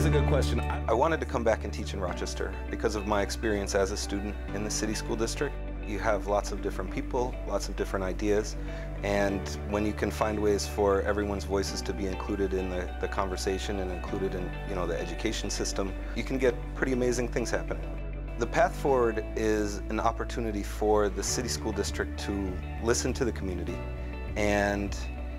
a good question. I wanted to come back and teach in Rochester because of my experience as a student in the city school district. You have lots of different people, lots of different ideas, and when you can find ways for everyone's voices to be included in the conversation and included in, the education system, you can get pretty amazing things happening. The Path Forward is an opportunity for the city school district to listen to the community and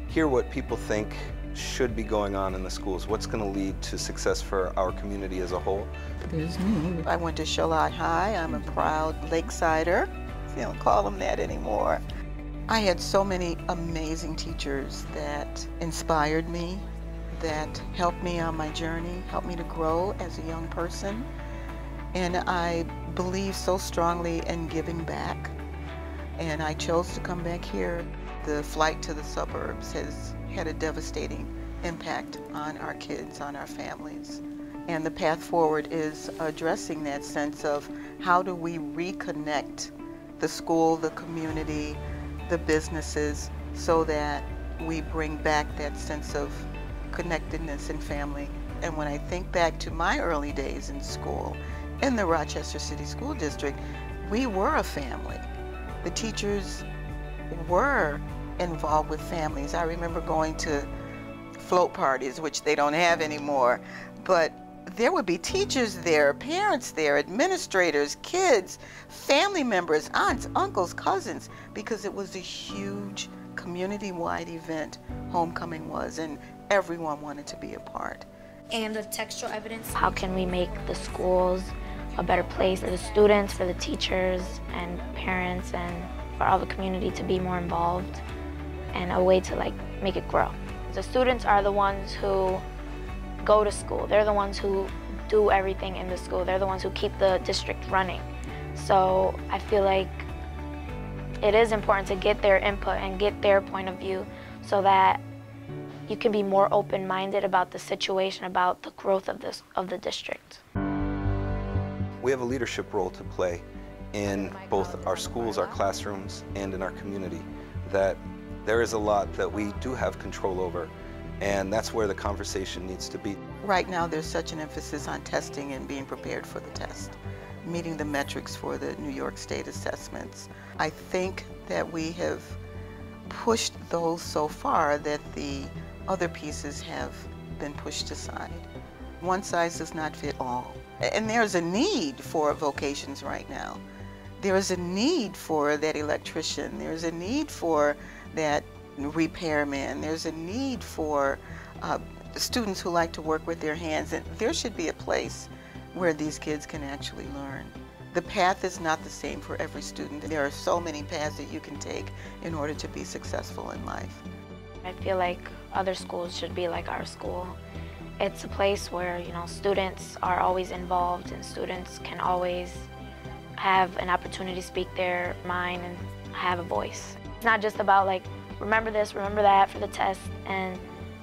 hear what people think should be going on in the schools, what's going to lead to success for our community as a whole. There's me. I went to Charlotte High. I'm a proud Lakesider. They don't call them that anymore. I had so many amazing teachers that inspired me, that helped me on my journey, helped me to grow as a young person. And I believe so strongly in giving back. And I chose to come back here. The flight to the suburbs has had a devastating impact on our kids, on our families. And the Path Forward is addressing that sense of how do we reconnect the school, the community, the businesses, so that we bring back that sense of connectedness and family. And when I think back to my early days in school, in the Rochester City School District, we were a family. The teachers were involved with families. I remember going to float parties, which they don't have anymore, but there would be teachers there, parents there, administrators, kids, family members, aunts, uncles, cousins, because it was a huge community-wide event, homecoming was, and everyone wanted to be a part. And the textual evidence. How can we make the schools a better place for the students, for the teachers and parents, and for all the community to be more involved, and a way to make it grow. The students are the ones who go to school. They're the ones who do everything in the school. They're the ones who keep the district running. So I feel like it is important to get their input and get their point of view so that you can be more open-minded about the situation, about the growth of the district. We have a leadership role to play in both our schools, our classrooms, and in our community. That there is a lot that we do have control over, and that's where the conversation needs to be. Right now there's such an emphasis on testing and being prepared for the test, meeting the metrics for the New York State assessments. I think that we have pushed those so far that the other pieces have been pushed aside. One size does not fit all. And there's a need for vocations right now. There is a need for that electrician. There's a need for that repairman. There's a need for students who like to work with their hands. And there should be a place where these kids can actually learn. The path is not the same for every student. There are so many paths that you can take in order to be successful in life. I feel like other schools should be like our school. It's a place where, students are always involved and students can always have an opportunity to speak their mind and have a voice. It's not just about remember this, remember that for the test, and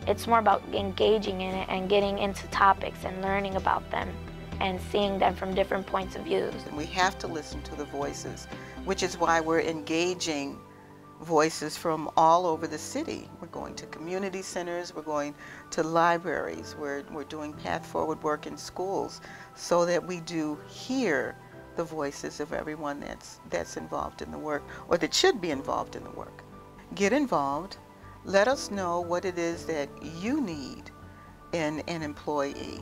it's more about engaging in it and getting into topics and learning about them and seeing them from different points of views. We have to listen to the voices, which is why we're engaging voices from all over the city. We're going to community centers, we're going to libraries, we're doing Path Forward work in schools so that we do hear the voices of everyone that's involved in the work, or that should be involved in the work. Get involved. Let us know what it is that you need in an employee.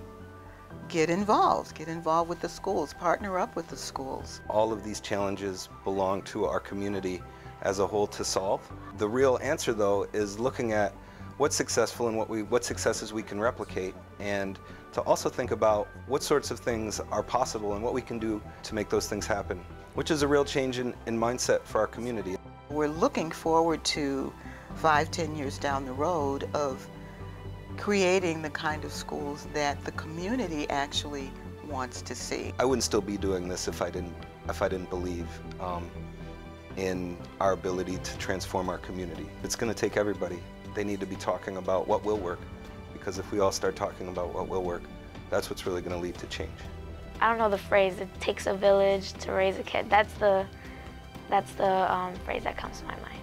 Get involved with the schools, partner up with the schools. All of these challenges belong to our community as a whole to solve. The real answer, though, is looking at what's successful and what successes we can replicate, and to also think about what sorts of things are possible and what we can do to make those things happen, which is a real change in mindset for our community. We're looking forward to 5-10 years down the road of creating the kind of schools that the community actually wants to see. I wouldn't still be doing this if I didn't believe in our ability to transform our community. It's going to take everybody. They need to be talking about what will work, because if we all start talking about what will work, that's what's really going to lead to change. I don't know the phrase, it takes a village to raise a kid. That's the phrase that comes to my mind.